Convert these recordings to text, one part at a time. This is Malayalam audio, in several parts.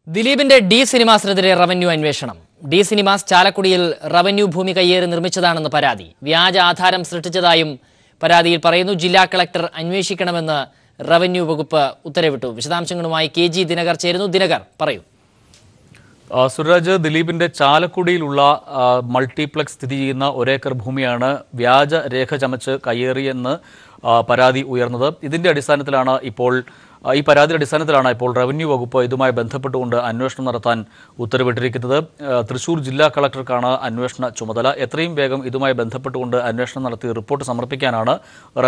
ദിലീപിന്റെ ഡി സിനിമാസിനെതിരെ റവന്യൂ അന്വേഷണം. ഡി സിനിമാസ് ചാലക്കുടിയിൽ റവന്യൂ ഭൂമി കയ്യേറി നിർമ്മിച്ചതാണെന്ന് പരാതി. വ്യാജ ആധാരം സൃഷ്ടിച്ചതായും പരാതിയിൽ പറയുന്നു. ജില്ലാ കളക്ടർ അന്വേഷിക്കണമെന്ന് റവന്യൂ വകുപ്പ് ഉത്തരവിട്ടു. വിശദാംശങ്ങളുമായി KG ദിനകർ ചേരുന്നു. ദിനകർ, പറയൂ. സുരാജ്, ദിലീപിന്റെ ചാലക്കുടിയിലുള്ള മൾട്ടിപ്ലക്സ് സ്ഥിതി ചെയ്യുന്ന ഒരേക്കർ ഭൂമിയാണ് വ്യാജ രേഖ ചമച്ച് കയ്യേറിയെന്ന് പരാതി ഉയർന്നത്. ഇതിന്റെ അടിസ്ഥാനത്തിലാണ് ഈ പരാതിയുടെ അടിസ്ഥാനത്തിലാണ് ഇപ്പോൾ റവന്യൂ വകുപ്പ് ഇതുമായി ബന്ധപ്പെട്ടുകൊണ്ട് അന്വേഷണം നടത്താൻ ഉത്തരവിട്ടിരിക്കുന്നത്. തൃശൂർ ജില്ലാ കളക്ടർക്കാണ് അന്വേഷണ ചുമതല. എത്രയും വേഗം ഇതുമായി ബന്ധപ്പെട്ടുകൊണ്ട് അന്വേഷണം നടത്തി റിപ്പോർട്ട് സമർപ്പിക്കാനാണ്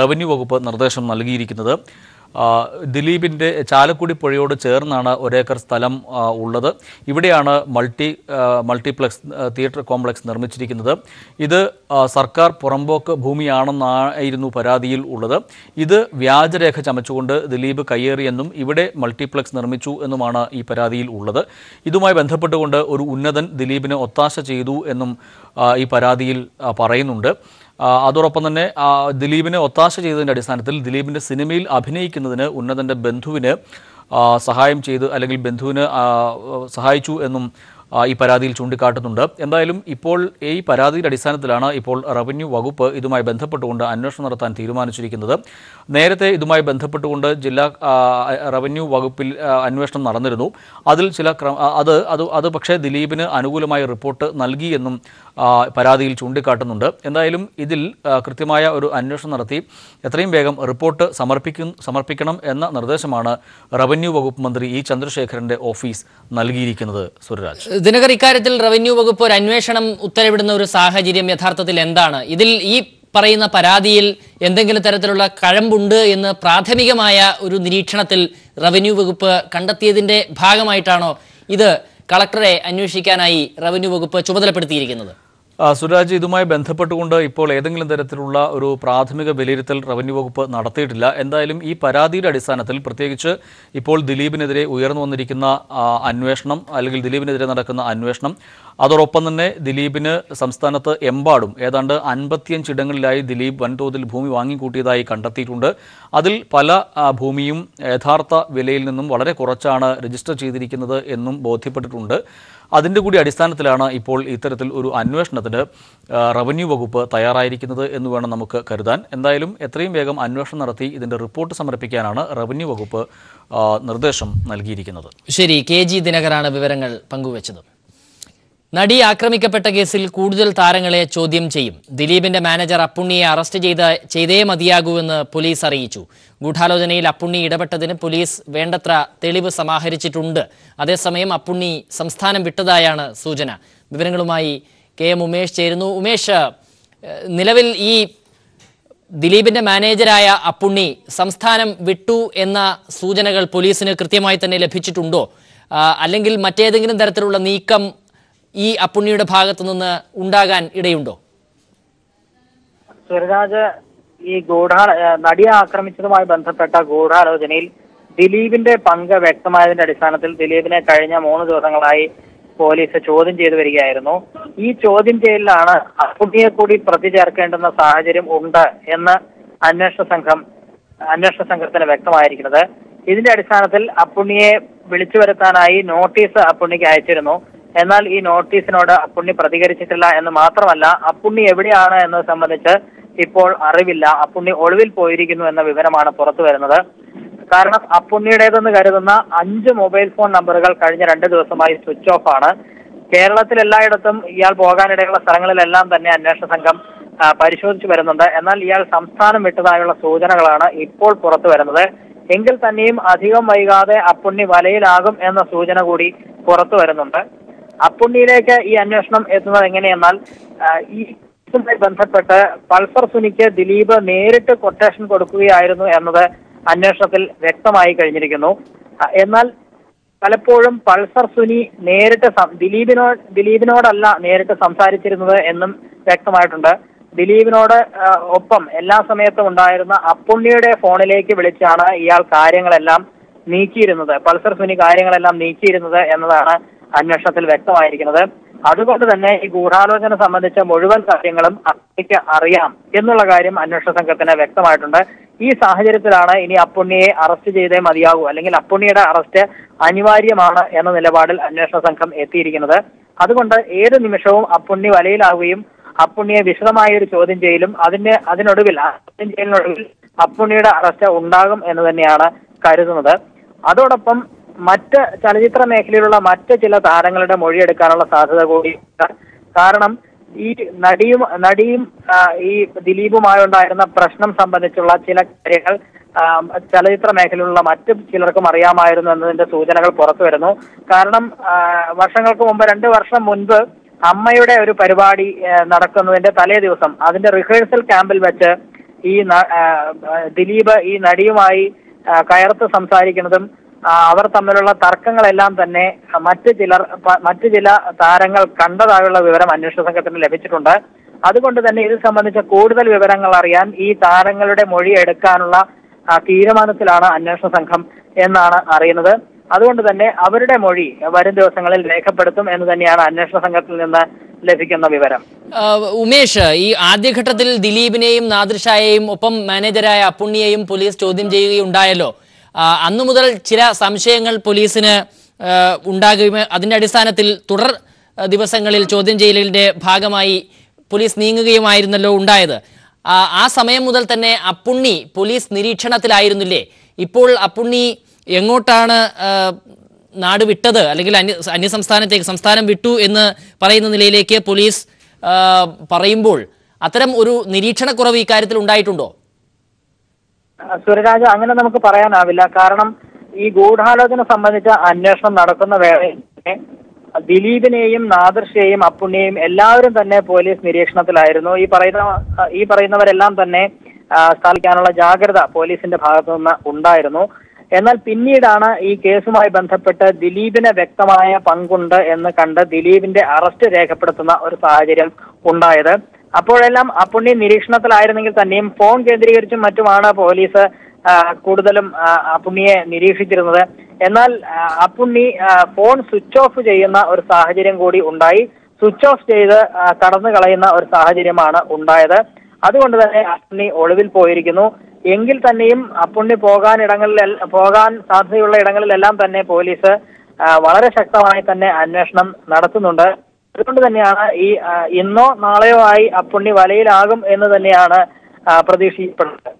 റവന്യൂ വകുപ്പ് നിർദ്ദേശം നൽകിയിരിക്കുന്നത്. ദിലീപിന്റെ ചാലക്കുടി പുഴയോട് ചേർന്നാണ് ഒരേക്കർ സ്ഥലം ഉള്ളത്. ഇവിടെയാണ് മൾട്ടിപ്ലക്സ് തിയേറ്റർ കോംപ്ലക്സ് നിർമ്മിച്ചിരിക്കുന്നത്. ഇത് സർക്കാർ പുറമ്പോക്ക് ഭൂമിയാണെന്നായിരുന്നു പരാതിയിൽ ഉള്ളത്. ഇത് വ്യാജരേഖ ചമച്ചുകൊണ്ട് ദിലീപ് കയ്യേറിയെന്നും ഇവിടെ മൾട്ടിപ്ലക്സ് നിർമ്മിച്ചു എന്നുമാണ് ഈ പരാതിയിൽ ഉള്ളത്. ഇതുമായി ബന്ധപ്പെട്ടുകൊണ്ട് ഒരു ഉന്നതൻ ദിലീപിന് ഒത്താശ ചെയ്തു എന്നും ഈ പരാതിയിൽ പറയുന്നുണ്ട്. അതോടൊപ്പം തന്നെ ദിലീപിനെ ഒത്താശ ചെയ്തതിൻ്റെ അടിസ്ഥാനത്തിൽ ദിലീപിൻ്റെ സിനിമയിൽ അഭിനയിക്കുന്നതിന് ഉന്നതൻ്റെ ബന്ധുവിന് സഹായം ചെയ്ത് അല്ലെങ്കിൽ ബന്ധുവിന് സഹായിച്ചു എന്നും ഈ പരാതിയിൽ ചൂണ്ടിക്കാട്ടുന്നുണ്ട്. എന്തായാലും ഇപ്പോൾ ഈ പരാതിയുടെ അടിസ്ഥാനത്തിലാണ് ഇപ്പോൾ റവന്യൂ വകുപ്പ് ഇതുമായി ബന്ധപ്പെട്ടുകൊണ്ട് അന്വേഷണം നടത്താൻ തീരുമാനിച്ചിരിക്കുന്നത്. നേരത്തെ ഇതുമായി ബന്ധപ്പെട്ടുകൊണ്ട് ജില്ലാ റവന്യൂ വകുപ്പിൽ അന്വേഷണം നടന്നിരുന്നു. അതിൽ അത് പക്ഷേ ദിലീപിന് അനുകൂലമായ റിപ്പോർട്ട് നൽകിയെന്നും പരാതിയിൽ ചൂണ്ടിക്കാട്ടുന്നുണ്ട്. എന്തായാലും ഇതിൽ കൃത്യമായ ഒരു അന്വേഷണം നടത്തി എത്രയും വേഗം റിപ്പോർട്ട് സമർപ്പിക്കണം എന്ന നിർദ്ദേശമാണ് റവന്യൂ വകുപ്പ് മന്ത്രി E. ചന്ദ്രശേഖരന്റെ ഓഫീസ് നൽകിയിരിക്കുന്നത്. സുരരാജ്, ദിനകർ, ഇക്കാര്യത്തിൽ റവന്യൂ വകുപ്പ് ഒരു അന്വേഷണം ഉത്തരവിടുന്ന ഒരു സാഹചര്യം യഥാർത്ഥത്തിൽ എന്താണ്? ഇതിൽ ഈ പറയുന്ന പരാതിയിൽ എന്തെങ്കിലും തരത്തിലുള്ള കഴമ്പുണ്ട് എന്ന് പ്രാഥമികമായ ഒരു നിരീക്ഷണത്തിൽ റവന്യൂ വകുപ്പ് കണ്ടെത്തിയതിന്റെ ഭാഗമായിട്ടാണോ ഇത് കളക്ടറെ അന്വേഷിക്കാനായി റവന്യൂ വകുപ്പ് ചുമതലപ്പെടുത്തിയിരിക്കുന്നത്? സുരാജ്, ഇതുമായി ബന്ധപ്പെട്ടുകൊണ്ട് ഇപ്പോൾ ഏതെങ്കിലും തരത്തിലുള്ള ഒരു പ്രാഥമിക വിലയിരുത്തൽ റവന്യൂ വകുപ്പ് നടത്തിയിട്ടില്ല. എന്തായാലും ഈ പരാതിയുടെ അടിസ്ഥാനത്തിൽ പ്രത്യേകിച്ച് ഇപ്പോൾ ദിലീപിനെതിരെ ഉയർന്നു വന്നിരിക്കുന്ന അന്വേഷണം അല്ലെങ്കിൽ ദിലീപിനെതിരെ നടക്കുന്ന അന്വേഷണം, അതോടൊപ്പം തന്നെ ദിലീപിന് സംസ്ഥാനത്ത് എമ്പാടും ഏതാണ്ട് 55 ഇടങ്ങളിലായി ദിലീപ് വൻതോതിൽ ഭൂമി വാങ്ങിക്കൂട്ടിയതായി കണ്ടെത്തിയിട്ടുണ്ട്. അതിൽ പല ഭൂമിയും യഥാർത്ഥ വിലയിൽ നിന്നും വളരെ കുറച്ചാണ് രജിസ്റ്റർ ചെയ്തിരിക്കുന്നത് എന്നും ബോധ്യപ്പെട്ടിട്ടുണ്ട്. അതിൻ്റെ കൂടി അടിസ്ഥാനത്തിലാണ് ഇപ്പോൾ ഇത്തരത്തിൽ ഒരു അന്വേഷണത്തിന് റവന്യൂ വകുപ്പ് തയ്യാറായിരിക്കുന്നത് എന്ന് വേണം നമുക്ക് കരുതാൻ. എന്തായാലും എത്രയും വേഗം അന്വേഷണം നടത്തി ഇതിൻ്റെ റിപ്പോർട്ട് സമർപ്പിക്കാനാണ് റവന്യൂ വകുപ്പ് നിർദ്ദേശം നൽകിയിരിക്കുന്നത്. ശരി, KG ദിനകരാണ് വിവരങ്ങൾ പങ്കുവച്ചത്. നടി ആക്രമിക്കപ്പെട്ട കേസിൽ കൂടുതൽ താരങ്ങളെ ചോദ്യം ചെയ്യും. ദിലീപിന്റെ മാനേജർ അപ്പുണ്ണിയെ അറസ്റ്റ് ചെയ്തേ മതിയാകൂവെന്ന് പോലീസ് അറിയിച്ചു. ഗൂഢാലോചനയിൽ അപ്പുണ്ണി ഇടപെട്ടതിന് പോലീസ് വേണ്ടത്ര തെളിവ് സമാഹരിച്ചിട്ടുണ്ട്. അതേസമയം അപ്പുണ്ണി സംസ്ഥാനം വിട്ടതായാണ് സൂചന. വിവരങ്ങളുമായി KM ഉമേഷ് ചേരുന്നു. ഉമേഷ്, നിലവിൽ ഈ ദിലീപിന്റെ മാനേജരായ അപ്പുണ്ണി സംസ്ഥാനം വിട്ടു എന്ന സൂചനകൾ പോലീസിന് കൃത്യമായി തന്നെ ലഭിച്ചിട്ടുണ്ടോ? അല്ലെങ്കിൽ മറ്റേതെങ്കിലും തരത്തിലുള്ള നീക്കം ഈ അപ്പുണ്ണിയുടെ ഭാഗത്തു നിന്ന് ഉണ്ടാകാൻ ഇടയുണ്ടോ? സുരരാജ്, ഈ നടിയെ ആക്രമിച്ചതുമായി ബന്ധപ്പെട്ട ഗൂഢാലോചനയിൽ ദിലീപിന്റെ പങ്ക് വ്യക്തമായതിന്റെ അടിസ്ഥാനത്തിൽ ദിലീപിനെ കഴിഞ്ഞ 3 ദിവസങ്ങളായി പോലീസ് ചോദ്യം ചെയ്തു വരികയായിരുന്നു. ഈ ചോദ്യം ചെയ്യലിലാണ് അപ്പുണ്ണിയെ കൂടി പ്രതി ചേർക്കേണ്ടുന്ന സാഹചര്യം ഉണ്ട് എന്ന് അന്വേഷണ സംഘത്തിന് വ്യക്തമായിരിക്കുന്നത്. ഇതിന്റെ അടിസ്ഥാനത്തിൽ അപ്പുണ്ണിയെ വിളിച്ചു വരുത്താനായി നോട്ടീസ് അപ്പുണ്ണിക്ക് അയച്ചിരുന്നു. എന്നാൽ ഈ നോട്ടീസിനോട് അപ്പുണ്ണി പ്രതികരിച്ചിട്ടില്ല എന്ന് മാത്രമല്ല, അപ്പുണ്ണി എവിടെയാണ് എന്നത് സംബന്ധിച്ച് ഇപ്പോൾ അറിവില്ല. അപ്പുണ്ണി ഒളിവിൽ പോയിരിക്കുന്നു എന്ന വിവരമാണ് പുറത്തു വരുന്നത്. കാരണം അപ്പുണ്ണിയുടേതെന്ന് കരുതുന്ന 5 മൊബൈൽ ഫോൺ നമ്പറുകൾ കഴിഞ്ഞ 2 ദിവസമായി സ്വിച്ച് ഓഫ് ആണ്. കേരളത്തിൽ എല്ലായിടത്തും ഇയാൾ പോകാനിടയുള്ള സ്ഥലങ്ങളിലെല്ലാം തന്നെ അന്വേഷണ സംഘം പരിശോധിച്ചു വരുന്നുണ്ട്. എന്നാൽ ഇയാൾ സംസ്ഥാനം വിട്ടതായുള്ള സൂചനകളാണ് ഇപ്പോൾ പുറത്തു വരുന്നത്. എങ്കിൽ തന്നെയും അധികം വൈകാതെ അപ്പുണ്ണി വലയിലാകും എന്ന സൂചന കൂടി പുറത്തു വരുന്നുണ്ട്. അപ്പുണ്ണിയിലേക്ക് ഈ അന്വേഷണം എത്തുന്നത് എങ്ങനെയെന്നാൽ, ഈ കേസുമായി ബന്ധപ്പെട്ട് പൾസർ സുനിക്ക് ദിലീപ് നേരിട്ട് കൊട്ടേഷൻ കൊടുക്കുകയായിരുന്നു എന്നത് അന്വേഷണത്തിൽ വ്യക്തമായി കഴിഞ്ഞിരിക്കുന്നു. എന്നാൽ പലപ്പോഴും പൾസർ സുനി നേരിട്ട് ദിലീപിനോടല്ല നേരിട്ട് സംസാരിച്ചിരുന്നത് എന്നും വ്യക്തമായിട്ടുണ്ട്. ദിലീപിനോട് ഒപ്പം എല്ലാ സമയത്തും ഉണ്ടായിരുന്ന അപ്പുണ്ണിയുടെ ഫോണിലേക്ക് വിളിച്ചാണ് ഇയാൾ കാര്യങ്ങളെല്ലാം നീക്കിയിരുന്നത്, പൾസർ സുനി കാര്യങ്ങളെല്ലാം നീക്കിയിരുന്നത് എന്നതാണ് അന്വേഷണത്തിൽ വ്യക്തമായിരിക്കുന്നത്. അതുകൊണ്ട് തന്നെ ഈ ഗൂഢാലോചന സംബന്ധിച്ച മുഴുവൻ കാര്യങ്ങളും അപ്പുണ്ണിക്ക് അറിയാം എന്നുള്ള കാര്യം അന്വേഷണ സംഘത്തിന് വ്യക്തമായിട്ടുണ്ട്. ഈ സാഹചര്യത്തിലാണ് ഇനി അപ്പുണ്ണിയെ അറസ്റ്റ് ചെയ്തേ മതിയാകൂ, അല്ലെങ്കിൽ അപ്പുണ്ണിയുടെ അറസ്റ്റ് അനിവാര്യമാണ് എന്ന നിലപാടിൽ അന്വേഷണ സംഘം എത്തിയിരിക്കുന്നത്. അതുകൊണ്ട് ഏത് നിമിഷവും അപ്പുണ്ണി വലയിലാവുകയും അപ്പുണ്ണിയെ വിശദമായ ഒരു ചോദ്യം ചെയ്യലും അതിനൊടുവിൽ അപ്പുണ്ണിയുടെ അറസ്റ്റ് ഉണ്ടാകും എന്ന് തന്നെയാണ് കരുതുന്നത്. അതോടൊപ്പം മറ്റ് ചലച്ചിത്ര മേഖലയിലുള്ള മറ്റ് ചില താരങ്ങളുടെ മൊഴിയെടുക്കാനുള്ള സാധ്യത കൂടിയുണ്ട്. കാരണം ഈ നടിയും ഈ ദിലീപുമായുണ്ടായിരുന്ന പ്രശ്നം സംബന്ധിച്ചുള്ള ചില കാര്യങ്ങൾ ചലച്ചിത്ര മേഖലയിലുള്ള മറ്റു ചിലർക്കും അറിയാമായിരുന്നു എന്നതിന്റെ സൂചനകൾ പുറത്തു വരുന്നു. കാരണം വർഷങ്ങൾക്ക് മുമ്പ് 2 വർഷം മുൻപ് അമ്മയുടെ ഒരു പരിപാടി നടക്കുന്നതിന്റെ തലേ ദിവസം അതിന്റെ റിഹേഴ്സൽ ക്യാമ്പിൽ വെച്ച് ഈ ദിലീപ് ഈ നടിയുമായി കയർത്ത് സംസാരിക്കുന്നതും അവർ തമ്മിലുള്ള തർക്കങ്ങളെല്ലാം തന്നെ മറ്റു ചില താരങ്ങൾ കണ്ടതായുള്ള വിവരം അന്വേഷണ സംഘത്തിന് ലഭിച്ചിട്ടുണ്ട്. അതുകൊണ്ട് തന്നെ ഇത് സംബന്ധിച്ച കൂടുതൽ വിവരങ്ങൾ അറിയാൻ ഈ താരങ്ങളുടെ മൊഴി എടുക്കാനുള്ള തീരുമാനത്തിലാണ് അന്വേഷണ സംഘം എന്നാണ് അറിയുന്നത്. അതുകൊണ്ട് തന്നെ അവരുടെ മൊഴി വരും ദിവസങ്ങളിൽ രേഖപ്പെടുത്തും എന്ന് തന്നെയാണ് അന്വേഷണ സംഘത്തിൽ നിന്ന് ലഭിക്കുന്ന വിവരം. ഉമേഷ്, ഈ ആദ്യഘട്ടത്തിൽ ദിലീപിനെയും നാദിർഷായെയും ഒപ്പം മാനേജരായ അപ്പുണ്ണിയെയും പോലീസ് ചോദ്യം ചെയ്യുകയുണ്ടായല്ലോ. അന്നു മുതൽ ചില സംശയങ്ങൾ പോലീസിന് ഉണ്ടാകുകയും അതിന്റെ അടിസ്ഥാനത്തിൽ തുടർ ദിവസങ്ങളിൽ ചോദ്യം ചെയ്യലിന്റെ ഭാഗമായി പോലീസ് നീങ്ങുകയുമായിരുന്നല്ലോ ഉണ്ടായത്. ആ സമയം മുതൽ തന്നെ അപ്പുണ്ണി പോലീസ് നിരീക്ഷണത്തിലായിരുന്നില്ലേ? ഇപ്പോൾ അപ്പുണ്ണി എങ്ങോട്ടാണ് നാട് വിട്ടത്, അല്ലെങ്കിൽ സംസ്ഥാനം വിട്ടു എന്ന് പറയുന്ന നിലയിലേക്ക് പോലീസ് പറയുമ്പോൾ അത്തരം ഒരു നിരീക്ഷണക്കുറവ് ഇക്കാര്യത്തിൽ ഉണ്ടായിട്ടുണ്ടോ? സൂര്യരാജ്, അങ്ങനെ നമുക്ക് പറയാനാവില്ല. കാരണം ഈ ഗൂഢാലോചന സംബന്ധിച്ച അന്വേഷണം നടക്കുന്ന വേളയിൽ ദിലീപിനെയും നാദിർഷയെയും അപ്പുണ്ണിയെയും എല്ലാവരും തന്നെ പോലീസ് നിരീക്ഷണത്തിലായിരുന്നു. ഈ പറയുന്നവരെല്ലാം തന്നെ സ്ഥാപിക്കാനുള്ള ജാഗ്രത പോലീസിന്റെ ഭാഗത്തു നിന്ന് ഉണ്ടായിരുന്നു. എന്നാൽ പിന്നീടാണ് ഈ കേസുമായി ബന്ധപ്പെട്ട് ദിലീപിന് വ്യക്തമായ പങ്കുണ്ട് എന്ന് കണ്ട് ദിലീപിന്റെ അറസ്റ്റ് രേഖപ്പെടുത്തുന്ന ഒരു സാഹചര്യം ഉണ്ടായത്. അപ്പോഴെല്ലാം അപ്പുണ്ണി നിരീക്ഷണത്തിലായിരുന്നെങ്കിൽ തന്നെയും ഫോൺ കേന്ദ്രീകരിച്ചും മറ്റുമാണ് പോലീസ് കൂടുതലും അപ്പുണ്ണിയെ നിരീക്ഷിച്ചിരുന്നത്. എന്നാൽ അപ്പുണ്ണി ഫോൺ സ്വിച്ച് ഓഫ് ചെയ്യുന്ന ഒരു സാഹചര്യം കൂടി ഉണ്ടായി. സ്വിച്ച് ഓഫ് ചെയ്ത് കടന്നു കളയുന്ന ഒരു സാഹചര്യമാണ് ഉണ്ടായത്. അതുകൊണ്ട് തന്നെ അപ്പുണ്ണി ഒളിവിൽ പോയിരിക്കുന്നു. എങ്കിൽ തന്നെയും അപ്പുണ്ണി പോകാൻ സാധ്യതയുള്ള ഇടങ്ങളിലെല്ലാം തന്നെ പോലീസ് വളരെ ശക്തമായി തന്നെ അന്വേഷണം നടത്തുന്നുണ്ട്. അതുകൊണ്ട് തന്നെയാണ് ഈ ഇന്നോ നാളെയോ ആയി അപ്പുണ്ണി വലയിലാകും എന്ന് തന്നെയാണ് പ്രതീക്ഷിക്കപ്പെടുന്നത്.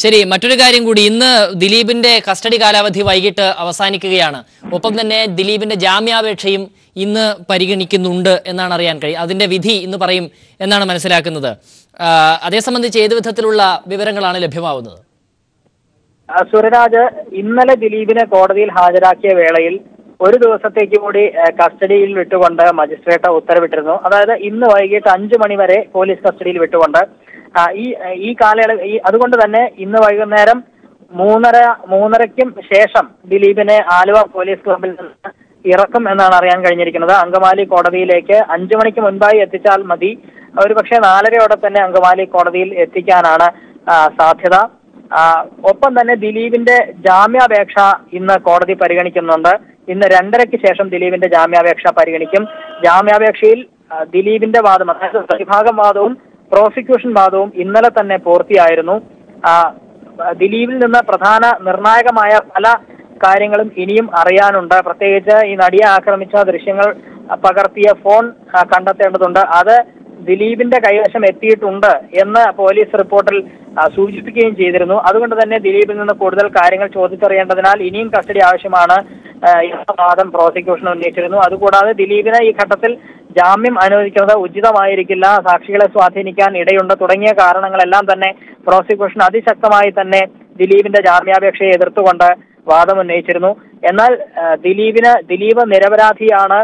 ശരി, മറ്റൊരു കാര്യം കൂടി, ഇന്ന് ദിലീപിന്റെ കസ്റ്റഡി കാലാവധി വൈകിട്ട് അവസാനിക്കുകയാണ്. ഒപ്പം തന്നെ ദിലീപിന്റെ ജാമ്യാപേക്ഷയും ഇന്ന് പരിഗണിക്കുന്നുണ്ട് എന്നാണ് അറിയാൻ കഴിയും. അതിന്റെ വിധി ഇന്ന് പറയും എന്നാണ് മനസ്സിലാക്കുന്നത്. അതേ സംബന്ധിച്ച് ഏത് വിധത്തിലുള്ള വിവരങ്ങളാണ് ലഭ്യമാവുന്നത്? സൂര്യരാജ്, ഇന്നലെ ദിലീപിനെ കോടതിയിൽ ഹാജരാക്കിയ വേളയിൽ ഒരു ദിവസത്തേക്ക് കൂടി കസ്റ്റഡിയിൽ വിട്ടുകൊണ്ട് മജിസ്ട്രേറ്റ് ഉത്തരവിട്ടിരുന്നു. അതായത് ഇന്ന് വൈകിട്ട് 5 മണി വരെ പോലീസ് കസ്റ്റഡിയിൽ വിട്ടുകൊണ്ട് ഈ കാലയളവ് അതുകൊണ്ട് തന്നെ ഇന്ന് വൈകുന്നേരം 3:30-3:30ക്കും ശേഷം ദിലീപിനെ ആലുവ പോലീസ് ക്ലബിൽ നിന്ന് ഇറക്കും എന്നാണ് അറിയാൻ കഴിഞ്ഞിരിക്കുന്നത്. അങ്കമാലി കോടതിയിലേക്ക് 5 മണിക്ക് മുൻപായി എത്തിച്ചാൽ മതി. ഒരുപക്ഷെ 4:30യോടെ തന്നെ അങ്കമാലി കോടതിയിൽ എത്തിക്കാനാണ് സാധ്യത. ഒപ്പം തന്നെ ദിലീപിന്റെ ജാമ്യാപേക്ഷ ഇന്ന് കോടതി പരിഗണിക്കുന്നുണ്ട്. ഇന്ന് 2:30ക്ക് ശേഷം ദിലീപിന്റെ ജാമ്യാപേക്ഷ പരിഗണിക്കും. ജാമ്യാപേക്ഷയിൽ ദിലീപിന്റെ വാദം, അതായത് പ്രതിഭാഗം വാദവും പ്രോസിക്യൂഷൻ വാദവും ഇന്നലെ തന്നെ പൂർത്തിയായിരുന്നു. ദിലീപിൽ നിന്ന് നിർണായകമായ പല കാര്യങ്ങളും ഇനിയും അറിയാനുണ്ട്. പ്രത്യേകിച്ച് ഈ നടിയെ ആക്രമിച്ച ദൃശ്യങ്ങൾ പകർത്തിയ ഫോൺ കണ്ടെത്തേണ്ടതുണ്ട്. അത് ദിലീപിന്റെ കൈവശം എത്തിയിട്ടുണ്ട് എന്ന് പോലീസ് റിപ്പോർട്ടിൽ സൂചിപ്പിക്കുകയും ചെയ്തിരുന്നു. അതുകൊണ്ട് തന്നെ ദിലീപിൽ നിന്ന് കൂടുതൽ കാര്യങ്ങൾ ചോദിച്ചറിയേണ്ടതിനാൽ ഇനിയും കസ്റ്റഡി ആവശ്യമാണ് എന്ന വാദം പ്രോസിക്യൂഷൻ ഉന്നയിച്ചിരുന്നു. അതുകൂടാതെ ദിലീപിന് ഈ ഘട്ടത്തിൽ ജാമ്യം അനുവദിക്കുന്നത് ഉചിതമായിരിക്കില്ല, സാക്ഷികളെ സ്വാധീനിക്കാൻ ഇടയുണ്ട് തുടങ്ങിയ കാരണങ്ങളെല്ലാം തന്നെ പ്രോസിക്യൂഷൻ അതിശക്തമായി തന്നെ ദിലീപിന്റെ ജാമ്യാപേക്ഷയെ എതിർത്തുകൊണ്ട് വാദം ഉന്നയിച്ചിരുന്നു. എന്നാൽ ദിലീപ് നിരപരാധിയാണ്,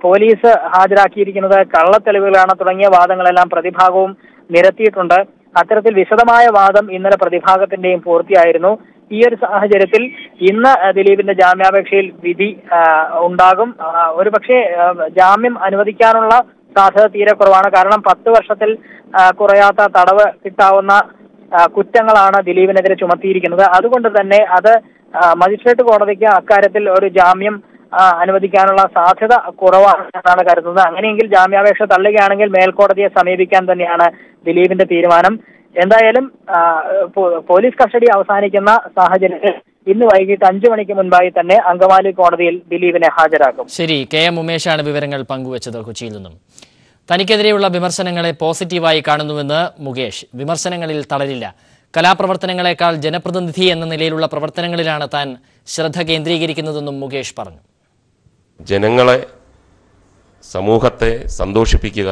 പോലീസ് ഹാജരാക്കിയിരിക്കുന്നത് കള്ളത്തെളിവുകളാണ് തുടങ്ങിയ വാദങ്ങളെല്ലാം പ്രതിഭാഗവും നിരത്തിയിട്ടുണ്ട്. അത്തരത്തിൽ വിശദമായ വാദം ഇന്നലെ പ്രതിഭാഗത്തിന്റെയും പൂർത്തിയായിരുന്നു. ഈ ഒരു സാഹചര്യത്തിൽ ഇന്ന് ദിലീപിന്റെ ജാമ്യാപേക്ഷയിൽ വിധി ഉണ്ടാകും. ഒരുപക്ഷെ ജാമ്യം അനുവദിക്കാനുള്ള സാധ്യത തീരെ കുറവാണ്. കാരണം 10 വർഷത്തിൽ കുറയാത്ത തടവ് കിട്ടാവുന്ന കുറ്റങ്ങളാണ് ദിലീപിനെതിരെ ചുമത്തിയിരിക്കുന്നത്. അതുകൊണ്ട് തന്നെ അത് മജിസ്ട്രേറ്റ് കോടതിക്ക് അക്കാര്യത്തിൽ ഒരു ജാമ്യം അനുവദിക്കാനുള്ള സാധ്യത കുറവാണെന്നാണ് കരുതുന്നത്. അങ്ങനെയെങ്കിൽ ജാമ്യാപേക്ഷ തള്ളുകയാണെങ്കിൽ മേൽക്കോടതിയെ സമീപിക്കാൻ തന്നെയാണ് ദിലീപിന്റെ തീരുമാനം. എന്തായാലും പോലീസ് കസ്റ്റഡി അവസാനിക്കുന്ന സാഹചര്യത്തിൽ ഇന്ന് വൈകിട്ട് 5 മണിക്ക് മുൻപായി തന്നെ അങ്കമാലി കോടതിയിൽ ദിലീപിനെ ഹാജരാക്കും. ശരി, KM ഉമേഷാണ് വിവരങ്ങൾ പങ്കുവച്ചത് കൊച്ചിയിൽ നിന്നും. തനിക്കെതിരെയുള്ള വിമർശനങ്ങളെ പോസിറ്റീവായി കാണുന്നുവെന്ന് മുകേഷ്. വിമർശനങ്ങളിൽ തളരില്ല. കലാപ്രവർത്തനങ്ങളെക്കാൾ ജനപ്രതിനിധി എന്ന നിലയിലുള്ള പ്രവർത്തനങ്ങളിലാണ് താൻ ശ്രദ്ധ കേന്ദ്രീകരിക്കുന്നതെന്നും മുകേഷ് പറഞ്ഞു. ജനങ്ങളെ, സമൂഹത്തെ സന്തോഷിപ്പിക്കുക,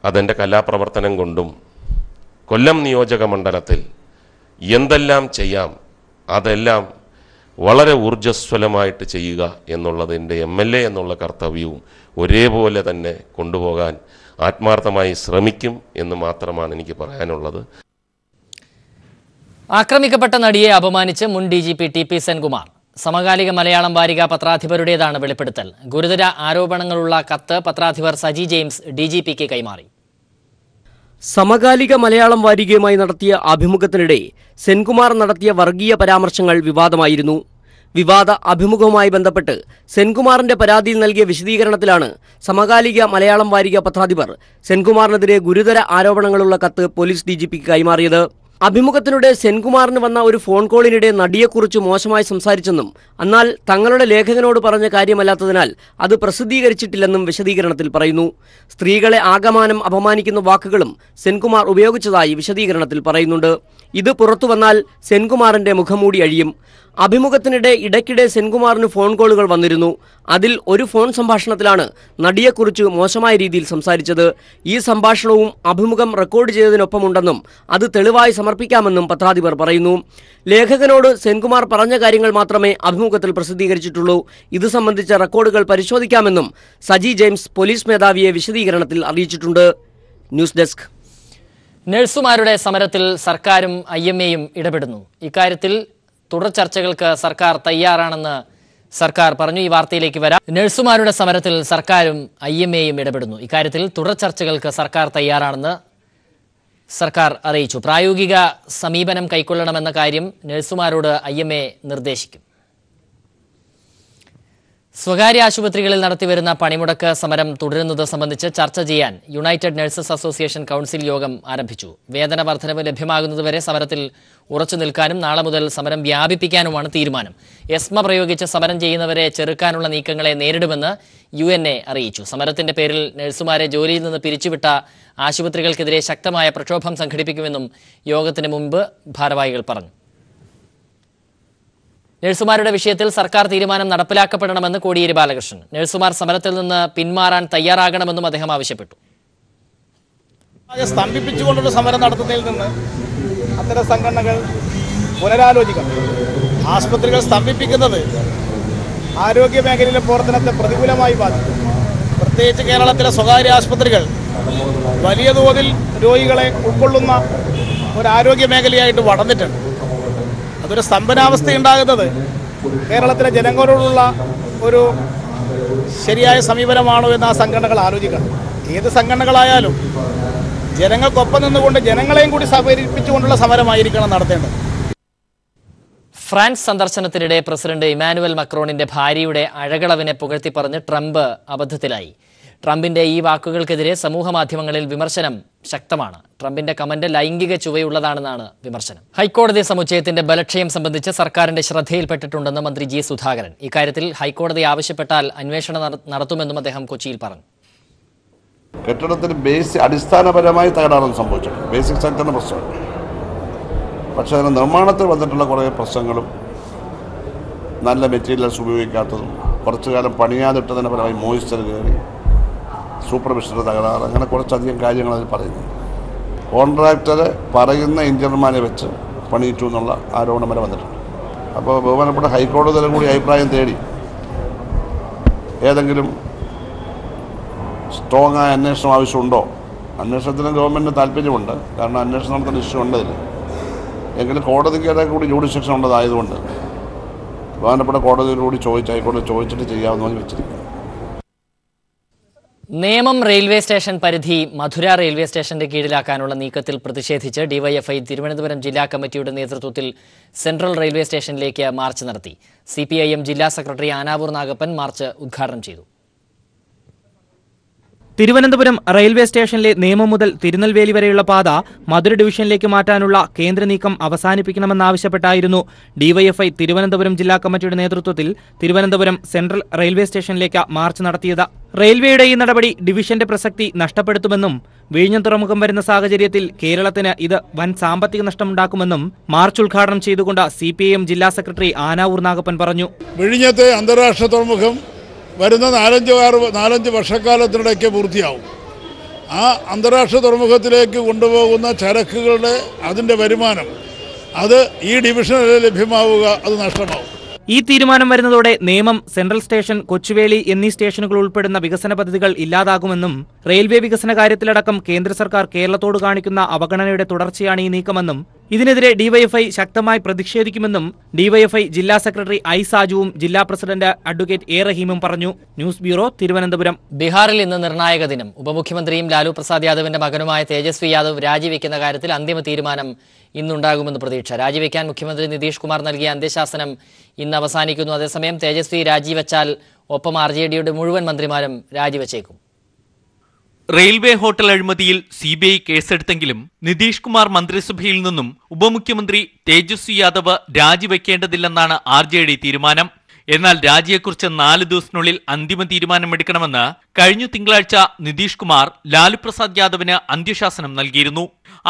അതെൻ്റെ കലാപ്രവർത്തനം കൊണ്ടും കൊല്ലം നിയോജക മണ്ഡലത്തിൽ എന്തെല്ലാം ചെയ്യാം അതെല്ലാം വളരെ ഊർജ്ജസ്വലമായിട്ട് ചെയ്യുക എന്നുള്ളത് എൻ്റെ MLA എന്നുള്ള കർത്തവ്യവും ഒരേപോലെ തന്നെ കൊണ്ടുപോകാൻ ആത്മാർത്ഥമായി ശ്രമിക്കും എന്ന് മാത്രമാണ് എനിക്ക് പറയാനുള്ളത്. ആക്രമിക്കപ്പെട്ട നടിയെ അപമാനിച്ച് മുൻ DGP TP സെൻകുമാർ. സമകാലിക മലയാളം വാരിക പത്രാധിപരുടേതാണ് വെളിപ്പെടുത്തൽ. ഗുരുതര ആരോപണങ്ങളുള്ള കത്ത് പത്രാധിപർ സജി ജെയിംസ് DGPക്ക് കൈമാറി. സമകാലിക മലയാളം വാരികയുമായി നടത്തിയ അഭിമുഖത്തിനിടെ സെൻകുമാർ നടത്തിയ വർഗീയ പരാമർശങ്ങൾ വിവാദമായിരുന്നു. വിവാദ അഭിമുഖവുമായി ബന്ധപ്പെട്ട് സെൻകുമാറിന്റെ പരാതിയിൽ നൽകിയ വിശദീകരണത്തിലാണ് സമകാലിക മലയാളം വാരിക പത്രാധിപർ സെൻകുമാറിനെതിരെ ഗുരുതര ആരോപണങ്ങളുള്ള കത്ത് പോലീസ് DGPക്ക് കൈമാറിയത്. അഭിമുഖത്തിനിടെ സെൻകുമാറിന് വന്ന ഒരു ഫോൺ കോളിനിടെ നടിയെക്കുറിച്ച് മോശമായി സംസാരിച്ചെന്നും എന്നാൽ തങ്ങളുടെ ലേഖകനോട് പറഞ്ഞ കാര്യമല്ലാത്തതിനാൽ അത് പ്രസിദ്ധീകരിച്ചിട്ടില്ലെന്നും വിശദീകരണത്തിൽ പറയുന്നു. സ്ത്രീകളെ ആകമാനം അപമാനിക്കുന്ന വാക്കുകളും സെൻകുമാർ ഉപയോഗിച്ചതായി വിശദീകരണത്തിൽ പറയുന്നുണ്ട്. ഇത് പുറത്തുവന്നാൽ സെൻകുമാറിന്റെ മുഖംമൂടി അഴിയും. അഭിമുഖത്തിനിടെ ഇടയ്ക്കിടെ സെൻകുമാറിന് ഫോൺ കോളുകൾ വന്നിരുന്നു. അതിൽ ഒരു ഫോൺ സംഭാഷണത്തിലാണ് നടിയെക്കുറിച്ച് മോശമായ രീതിയിൽ സംസാരിച്ചത്. ഈ സംഭാഷണവും അഭിമുഖം റെക്കോർഡ് ചെയ്തതിനൊപ്പമുണ്ടെന്നും അത് തെളിവായി സമർപ്പിക്കാമെന്നും പത്രാധിപർ പറയുന്നു. ലേഖകനോട് സെൻകുമാർ പറഞ്ഞ കാര്യങ്ങൾ മാത്രമേ അഭിമുഖത്തിൽ പ്രസിദ്ധീകരിച്ചിട്ടുള്ളൂ. ഇത് സംബന്ധിച്ച റെക്കോർഡുകൾ പരിശോധിക്കാമെന്നും സജി ജെയിംസ് പോലീസ് മേധാവിയെ വിശദീകരണത്തിൽ അറിയിച്ചിട്ടുണ്ട്. News desk. നഴ്സുമാരുടെ സമരത്തിൽ സർക്കാരും IMAയും ഇടപെടുന്നു. ഇക്കാര്യത്തിൽ തുടർ ചർച്ചകൾക്ക് സർക്കാർ തയ്യാറാണെന്ന് സർക്കാർ പറഞ്ഞു. ഈ വാർത്തയിലേക്ക് വരാം. നഴ്സുമാരുടെ സമരത്തിൽ സർക്കാരും IMAയും ഇടപെടുന്നു. ഇക്കാര്യത്തിൽ തുടർ ചർച്ചകൾക്ക് സർക്കാർ തയ്യാറാണെന്ന് സർക്കാർ അറിയിച്ചു. പ്രായോഗിക സമീപനം കൈക്കൊള്ളണമെന്ന കാര്യം നഴ്സുമാരോട് IMA നിർദ്ദേശിക്കും. സ്വകാര്യ ആശുപത്രികളിൽ നടത്തിവരുന്ന പണിമുടക്ക് സമരം തുടരുന്നത് സംബന്ധിച്ച് ചർച്ച ചെയ്യാൻ യുണൈറ്റഡ് നഴ്സസ് അസോസിയേഷൻ കൗൺസിൽ യോഗം ആരംഭിച്ചു. വേതന വർധനവ് ലഭ്യമാകുന്നതുവരെ സമരത്തിൽ ഉറച്ചു നിൽക്കാനും നാളെ മുതൽ സമരം വ്യാപിപ്പിക്കാനുമാണ് തീരുമാനം. എസ്മ പ്രയോഗിച്ച് സമരം ചെയ്യുന്നവരെ ചെറുക്കാനുള്ള നീക്കങ്ങളെ നേരിടുമെന്ന് UNA അറിയിച്ചു. സമരത്തിന്റെ പേരിൽ നഴ്സുമാരെ ജോലിയിൽ നിന്ന് പിരിച്ചുവിട്ട ആശുപത്രികൾക്കെതിരെ ശക്തമായ പ്രക്ഷോഭം സംഘടിപ്പിക്കുമെന്നും യോഗത്തിന് മുമ്പ് ഭാരവാഹികൾ പറഞ്ഞു. നഴ്സുമാരുടെ വിഷയത്തിൽ സർക്കാർ തീരുമാനം നടപ്പിലാക്കപ്പെടണമെന്ന് കോടിയേരി ബാലകൃഷ്ണൻ. നഴ്സുമാർ സമരത്തിൽ നിന്ന് പിന്മാറാൻ തയ്യാറാകണമെന്നും അദ്ദേഹം ആവശ്യപ്പെട്ടു. സ്തംഭിപ്പിച്ചുകൊണ്ടുള്ള സമരം നടത്തുന്നതിൽ നിന്ന് അത്തരം സംഘടനകൾ പുനരാലോചിക്കണം. ആശുപത്രികൾ സ്തംഭിപ്പിക്കുന്നത് ആരോഗ്യ മേഖലയിലെ പ്രവർത്തനത്തെ പ്രതികൂലമായി ബാധിക്കും. പ്രത്യേകിച്ച് കേരളത്തിലെ സ്വകാര്യ ആശുപത്രികൾ വലിയ തോതിൽ രോഗികളെ ഉൾക്കൊള്ളുന്ന ഒരു ആരോഗ്യ മേഖലയായിട്ട് വളർന്നിട്ടുണ്ട്. അതൊരു സ്തംഭനാവസ്ഥ ഉണ്ടാകുന്നത് കേരളത്തിലെ ജനങ്ങളോടുള്ള ഒരു ശരിയായ സമീപനമാണോ എന്ന് ആ സംഘടനകൾ ആലോചിക്കണം. ഏത് സംഘടനകളായാലും ജനങ്ങൾക്കൊപ്പം നിന്നുകൊണ്ട് ജനങ്ങളെയും കൂടി സഹകരിപ്പിച്ചുകൊണ്ടുള്ള സമരമായിരിക്കണം നടത്തേണ്ടത്. ഫ്രാൻസ് സന്ദർശനത്തിനിടെ പ്രസിഡന്റ് ഇമാനുവൽ മക്രോണിന്റെ ഭാര്യയുടെ അഴകളവിനെ പുകഴ്ത്തി പറഞ്ഞ് ട്രംപ് അബദ്ധത്തിലായി. ട്രംപിന്റെ ഈ വാക്കുകൾക്കെതിരെ സമൂഹമാധ്യമങ്ങളിൽ വിമർശനം ശക്തമാണ്. ട്രംപിന്റെ കമന്റ് ലൈംഗിക ചുവയുള്ളതാണെന്നാണ് വിമർശനം. ഹൈക്കോടതി സമുച്ചയത്തിന്റെ ബലക്ഷയം സംബന്ധിച്ച് സർക്കാരിന്റെ ശ്രദ്ധയിൽപ്പെട്ടിട്ടുണ്ടെന്ന് മന്ത്രി G. സുധാകരൻ. ഇക്കാര്യത്തിൽ ഹൈക്കോടതി ആവശ്യപ്പെട്ടാൽ അന്വേഷണം നടത്തുമെന്നും അദ്ദേഹം കൊച്ചിയിൽ പറഞ്ഞു. കെട്ടിടത്തിന് അടിസ്ഥാനപരമായി തകരാറൊന്നും സംഭവിച്ചിട്ടുണ്ട്. ബേസിക് സെക്ടറിന് പ്രശ്നമുണ്ട്. പക്ഷേ അതിന് നിർമ്മാണത്തിൽ വന്നിട്ടുള്ള കുറേ പ്രശ്നങ്ങളും നല്ല മെറ്റീരിയൽസ് ഉപയോഗിക്കാത്തതും കുറച്ചു കാലം പണിയാതിട്ടതിൻ്റെ ഫലമായി മോയ്സ്ചർ കയറി സൂപ്പർവിഷൻ്റെ തകരാറ് അങ്ങനെ കുറച്ചധികം കാര്യങ്ങൾ അതിൽ പറയുന്നു. കോൺട്രാക്ടർ പറയുന്ന എഞ്ചിനീയർമാരെ വെച്ച് പണിയിട്ടു എന്നുള്ള ആരോപണം വരെ വന്നിട്ടുണ്ട്. അപ്പോൾ ബഹുമാനപ്പെട്ട ഹൈക്കോടതിയിലും കൂടി അഭിപ്രായം തേടി ഏതെങ്കിലും സ്ട്രോങ് ആയ അന്വേഷണം ആവശ്യമുണ്ടോ? അന്വേഷണത്തിന് ഗവൺമെൻറ്റിന് താല്പര്യമുണ്ട്. കാരണം അന്വേഷണം നടത്തുന്ന ഇഷ്യൂ ഉണ്ട് ഇതിൽ. എങ്കിലും കോടതിക്ക് കൂടി ജുഡിഷ്യക്ഷൻ ഉള്ളതായതുകൊണ്ട് ബഹുമാനപ്പെട്ട കോടതിയിലൂടെ ഹൈക്കോടതി ചോദിച്ചിട്ട് ചെയ്യാമെന്ന് വെച്ചിരിക്കുന്നു. നേമം റെയിൽവേ സ്റ്റേഷൻ പരിധി മധുര റെയിൽവേ സ്റ്റേഷന്റെ കീഴിലാക്കാനുള്ള നീക്കത്തിൽ പ്രതിഷേധിച്ച് DYFI തിരുവനന്തപുരം ജില്ലാ കമ്മിറ്റിയുടെ നേതൃത്വത്തിൽ സെൻട്രൽ റെയിൽവേ സ്റ്റേഷനിലേക്ക് മാർച്ച് നടത്തി. CPIM ജില്ലാ സെക്രട്ടറി ആനാവൂർ നാഗപ്പൻ മാർച്ച് ഉദ്ഘാടനം ചെയ്തു. തിരുവനന്തപുരം റെയിൽവേ സ്റ്റേഷനിലെ നേമം മുതൽ തിരുനെൽവേലി വരെയുള്ള പാത മധുര ഡിവിഷനിലേക്ക് മാറ്റാനുള്ള കേന്ദ്ര നീക്കം അവസാനിപ്പിക്കണമെന്നാവശ്യപ്പെട്ടായിരുന്നു ഡിവൈഎഫ്ഐ തിരുവനന്തപുരം ജില്ലാ കമ്മിറ്റിയുടെ നേതൃത്വത്തിൽ തിരുവനന്തപുരം സെൻട്രൽ റെയിൽവേ സ്റ്റേഷനിലേക്ക് മാർച്ച് നടത്തിയത്. റെയിൽവേയുടെ ഈ നടപടി ഡിവിഷന്റെ പ്രസക്തി നഷ്ടപ്പെടുത്തുമെന്നും വിഴിഞ്ഞം തുറമുഖം വരുന്ന സാഹചര്യത്തിൽ കേരളത്തിന് ഇത് വൻ സാമ്പത്തിക നഷ്ടമുണ്ടാക്കുമെന്നും മാർച്ച് ഉദ്ഘാടനം ചെയ്തുകൊണ്ട് CPIM ജില്ലാ സെക്രട്ടറി ആനാവൂർ നാഗപ്പൻ പറഞ്ഞു. വിഴിഞ്ഞത്തെ അന്താരാഷ്ട്ര തുറമുഖം വരുന്ന 4-5 വർഷക്കാലത്തിനിടയ്ക്ക് പൂർത്തിയാവും. ആ അന്താരാഷ്ട്ര തുറമുഖത്തിലേക്ക് കൊണ്ടുപോകുന്ന ചരക്കുകളുടെ അതിൻ്റെ വരുമാനം അത് ഈ ഡിവിഷനിൽ ലഭ്യമാവുക, അത് നഷ്ടമാവും. ഈ തീരുമാനം വരുന്നതോടെ നേമം, സെൻട്രൽ സ്റ്റേഷൻ, കൊച്ചുവേളി എന്നീ സ്റ്റേഷനുകൾ ഉൾപ്പെടുന്ന വികസന പദ്ധതികൾ ഇല്ലാതാകുമെന്നും റെയിൽവേ വികസന കാര്യത്തിലടക്കം കേന്ദ്ര സർക്കാർ കേരളത്തോട് കാണിക്കുന്ന അവഗണനയുടെ തുടർച്ചയാണ് ഈ നീക്കമെന്നും ഇതിനെതിരെ ഡിവൈഎഫ്ഐ ശക്തമായി പ്രതിഷേധിക്കുമെന്നും ഡിവൈഎഫ്ഐ ജില്ലാ സെക്രട്ടറി ഐ സാജുവും ജില്ലാ പ്രസിഡന്റ് അഡ്വക്കേറ്റ് എ റഹീമും പറഞ്ഞു. News bureau, Thiruvananthapuram. ബീഹാറിൽ ഇന്ന് നിർണായക ദിനം. ഉപമുഖ്യമന്ത്രിയും ലാലു പ്രസാദ് യാദവിന്റെ മകനുമായ തേജസ്വി യാദവ് രാജിവെക്കുന്ന കാര്യത്തിൽ അന്തിമ തീരുമാനം ഇന്നുണ്ടാകുമെന്ന് പ്രതീക്ഷ. രാജിവെക്കാൻ മുഖ്യമന്ത്രി നിതീഷ് കുമാർ നൽകിയ അന്ത്യശാസനം ഇന്ന് അവസാനിക്കുന്നു. അതേസമയം തേജസ്വി രാജിവെച്ചാൽ ഒപ്പം RJDയുടെ മുഴുവൻ മന്ത്രിമാരും രാജിവെച്ചേക്കും. റെയിൽവേ ഹോട്ടൽ അഴിമതിയിൽ CBI കേസെടുത്തെങ്കിലും നിതീഷ് കുമാർ മന്ത്രിസഭയിൽ നിന്നും ഉപമുഖ്യമന്ത്രി തേജസ്വി യാദവ് രാജിവെക്കേണ്ടതില്ലെന്നാണ് RJD തീരുമാനം. എന്നാൽ രാജിയെക്കുറിച്ച് 4 ദിവസത്തിനുള്ളിൽ അന്തിമ തീരുമാനമെടുക്കണമെന്ന് കഴിഞ്ഞ തിങ്കളാഴ്ച നിതീഷ് കുമാർ ലാലു പ്രസാദ് യാദവിന് അന്ത്യശാസനം നൽകിയിരുന്നു.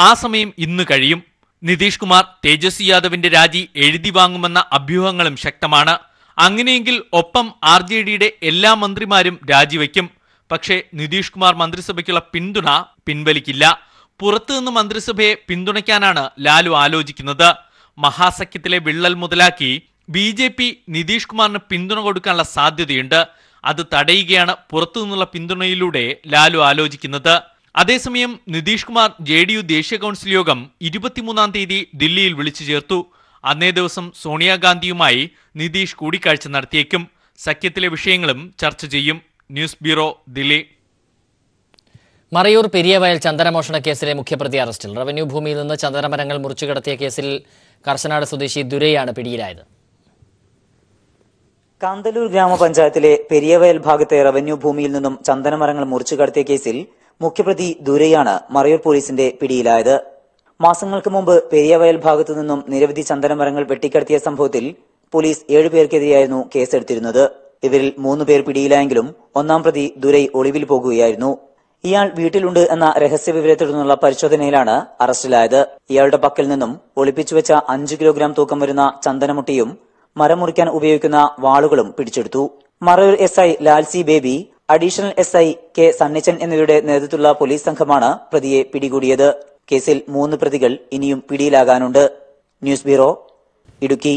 ആ സമയം ഇന്ന് കഴിയും. നിതീഷ് കുമാർ തേജസ്വി യാദവിന്റെ രാജി എഴുതി വാങ്ങുമെന്ന അഭ്യൂഹങ്ങളും ശക്തമാണ്. അങ്ങനെയെങ്കിൽ ഒപ്പം RJDയുടെ എല്ലാ മന്ത്രിമാരും രാജിവെക്കും. പക്ഷേ നിതീഷ് കുമാർ മന്ത്രിസഭയ്ക്കുള്ള പിന്തുണ പിൻവലിക്കില്ല. പുറത്തുനിന്ന് മന്ത്രിസഭയെ പിന്തുണയ്ക്കാനാണ് ലാലു ആലോചിക്കുന്നത്. മഹാസഖ്യത്തിലെ വിള്ളൽ മുതലാക്കി BJP നിതീഷ് കുമാറിന് പിന്തുണ കൊടുക്കാനുള്ള സാധ്യതയുണ്ട്. അത് തടയുകയാണ് പുറത്തുനിന്നുള്ള പിന്തുണയിലൂടെ ലാലു ആലോചിക്കുന്നത്. അതേസമയം നിതീഷ് കുമാർ JDU ദേശീയ കൗൺസിൽ യോഗം 23-ാം തീയതി ദില്ലിയിൽ വിളിച്ചു ചേർത്തു. അന്നേ ദിവസം സോണിയാഗാന്ധിയുമായി നിതീഷ് കൂടിക്കാഴ്ച നടത്തിയേക്കും. സഖ്യത്തിലെ വിഷയങ്ങളും ചർച്ച ചെയ്യും. News bureau, Delhi. മറയൂർ പെരിയവയൽ ചന്ദനമോഷണ കേസിലെ മുഖ്യപ്രതി അറസ്റ്റിൽ. റവന്യൂ ഭൂമിയിൽ നിന്ന് ചന്ദനമരങ്ങൾ മുറിച്ചുകടത്തിയ കേസിൽ കർശനാട് സ്വദേശി ദുരൈയാണ് പിടിയിലായത്. കാന്തല്ലൂർ ഗ്രാമപഞ്ചായത്തിലെ പെരിയവയൽ ഭാഗത്തെ റവന്യൂ ഭൂമിയിൽ നിന്നും ചന്ദനമരങ്ങൾ മുറിച്ചുകടത്തിയ കേസിൽ മുഖ്യപ്രതി ദുരൈയാണ് മറയൂർ പോലീസിന്റെ പിടിയിലായത്. മാസങ്ങൾക്ക് മുമ്പ് പെരിയവയൽ ഭാഗത്തു നിന്നും നിരവധി ചന്ദനമരങ്ങൾ വെട്ടിക്കടത്തിയ സംഭവത്തിൽ പോലീസ് 7 പേർക്കെതിരെയായിരുന്നു കേസെടുത്തിരുന്നത്. ഇവരിൽ 3 പേർ പിടിയിലായെങ്കിലും 1-ാം പ്രതി ദുരൈ ഒളിവിൽ പോകുകയായിരുന്നു. ഇയാൾ വീട്ടിലുണ്ട് എന്ന രഹസ്യ വിവരത്തെ തുടർന്നുള്ള പരിശോധനയിലാണ് അറസ്റ്റിലായത്. ഇയാളുടെ പക്കൽ നിന്നും ഒളിപ്പിച്ചുവെച്ച 5 കിലോഗ്രാം തൂക്കം വരുന്ന ചന്ദനമുട്ടിയും മരം മുറിക്കാൻ ഉപയോഗിക്കുന്ന വാളുകളും പിടിച്ചെടുത്തു. Marayur SI Lalsy Baby, additional SI K Sunnichan എന്നിവരുടെ നേതൃത്വത്തിലുള്ള പോലീസ് സംഘമാണ് പ്രതിയെ പിടികൂടിയത്. കേസിൽ 3 പ്രതികൾ ഇനിയും പിടിയിലാകാനുണ്ട്. News bureau, Idukki.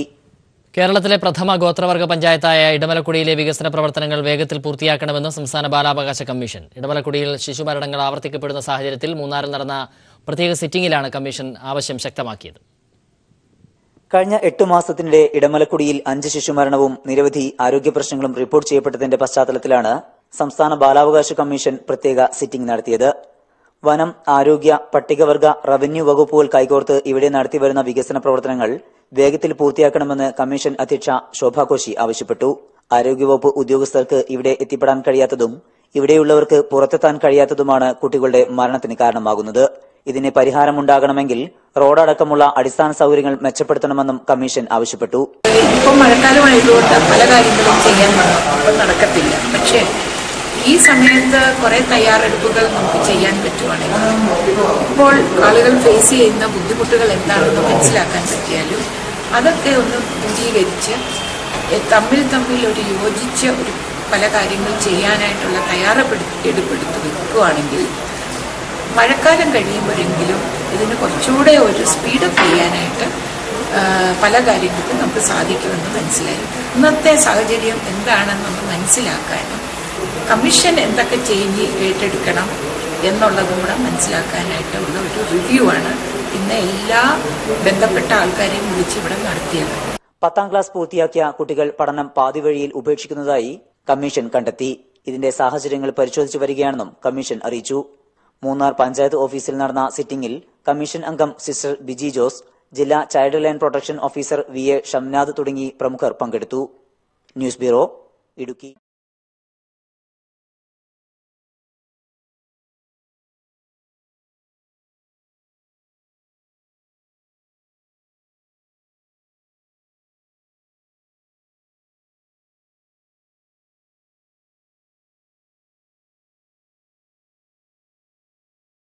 കേരളത്തിലെ പ്രഥമ ഗോത്രവർഗ പഞ്ചായത്തായ ഇടമലക്കുടിയിലെ വികസന പ്രവർത്തനങ്ങൾ വേഗത്തിൽ പൂർത്തിയാക്കണമെന്ന് സംസ്ഥാന ബാലാവകാശ കമ്മീഷൻ. ഇടമലക്കുടിയിൽ ശിശുമരണങ്ങൾ ആവർത്തിക്കപ്പെടുന്ന സാഹചര്യത്തിൽ മൂന്നാറിൽ നടന്ന പ്രത്യേക സിറ്റിംഗിലാണ് കമ്മീഷൻ ആവശ്യം ശക്തമാക്കിയത്. കഴിഞ്ഞ 8 മാസത്തിനിടെ ഇടമലക്കുടിയിൽ 5 ശിശുമരണവും നിരവധി ആരോഗ്യ പ്രശ്നങ്ങളും റിപ്പോർട്ട് ചെയ്യപ്പെട്ടതിന്റെ പശ്ചാത്തലത്തിലാണ് സംസ്ഥാന ബാലാവകാശ കമ്മീഷൻ പ്രത്യേക സിറ്റിംഗ് നടത്തിയത്. വനം, ആരോഗ്യ, പട്ടികവർഗ, റവന്യൂ വകുപ്പുകൾ കൈകോർത്ത് ഇവിടെ നടത്തിവരുന്ന വികസന പ്രവർത്തനങ്ങൾ വേഗത്തിൽ പൂർത്തിയാക്കണമെന്ന് കമ്മീഷൻ അധ്യക്ഷ ശോഭാ കോശി ആവശ്യപ്പെട്ടു. ആരോഗ്യവകുപ്പ് ഉദ്യോഗസ്ഥർക്ക് ഇവിടെ എത്തിപ്പെടാൻ കഴിയാത്തതും ഇവിടെയുള്ളവർക്ക് പുറത്തെത്താൻ കഴിയാത്തതുമാണ് കുട്ടികളുടെ മരണത്തിന് കാരണമാകുന്നത്. ഇതിന് പരിഹാരമുണ്ടാകണമെങ്കിൽ റോഡടക്കമുള്ള അടിസ്ഥാന സൗകര്യങ്ങൾ മെച്ചപ്പെടുത്തണമെന്നും കമ്മീഷൻ ആവശ്യപ്പെട്ടു. ഇപ്പം മഴക്കാലമായതുകൊണ്ട് പല കാര്യങ്ങളും ചെയ്യാൻ നടക്കത്തില്ല. പക്ഷേ ഈ സമയത്ത് കുറെ തയ്യാറെടുപ്പുകൾ നമുക്ക് ചെയ്യാൻ പറ്റുവാണെങ്കിൽ ഇപ്പോൾ ആളുകൾ ഫേസ് ചെയ്യുന്ന ബുദ്ധിമുട്ടുകൾ എന്താണെന്ന് മനസ്സിലാക്കാൻ പറ്റിയാലും അതൊക്കെ ഒന്ന് പൂർത്തീകരിച്ച് തമ്മിൽ ഒരു യോജിച്ച ഒരു പല കാര്യങ്ങൾ ചെയ്യാനായിട്ടുള്ള തയ്യാറെടുപ്പെടുത്ത് വെക്കുകയാണെങ്കിൽ മഴക്കാലം കഴിയുമ്പോഴെങ്കിലും ഇതിന് കുറച്ചുകൂടെ ഒരു സ്പീഡപ്പ് ചെയ്യാനായിട്ട് പല കാര്യങ്ങൾക്കും നമുക്ക് സാധിക്കുമെന്ന് മനസ്സിലായി. ഇന്നത്തെ സാഹചര്യം എന്താണെന്നൊന്ന് മനസ്സിലാക്കാനും കമ്മീഷൻ എന്തൊക്കെ ചേഞ്ച് ഏറ്റെടുക്കണം എന്നുള്ളതും കൂടെ മനസ്സിലാക്കാനായിട്ടുള്ള ഒരു റിവ്യൂ ആണ് ഇന്ന് എല്ലാ ബന്ധപ്പെട്ട ആൾക്കാരെയും വിളിച്ച് ഇവിടെ നടത്തിയത്. 10ാം ക്ലാസ് പൂർത്തിയാക്കിയ കുട്ടികൾ പഠനം പാതിവഴിയിൽ ഉപേക്ഷിക്കുന്നതായി കമ്മീഷൻ കണ്ടെത്തി. ഇതിന്റെ സാഹചര്യങ്ങൾ പരിശോധിച്ചു വരികയാണെന്നും കമ്മീഷൻ അറിയിച്ചു. മൂന്നാർ പഞ്ചായത്ത് ഓഫീസിൽ നടന്ന സിറ്റിംഗിൽ കമ്മീഷൻ അംഗം സിസ്റ്റർ ബിജി ജോസ്, ജില്ലാ child line protection officer VA Shamnad തുടങ്ങി പ്രമുഖർ പങ്കെടുത്തു. News bureau, Idukki.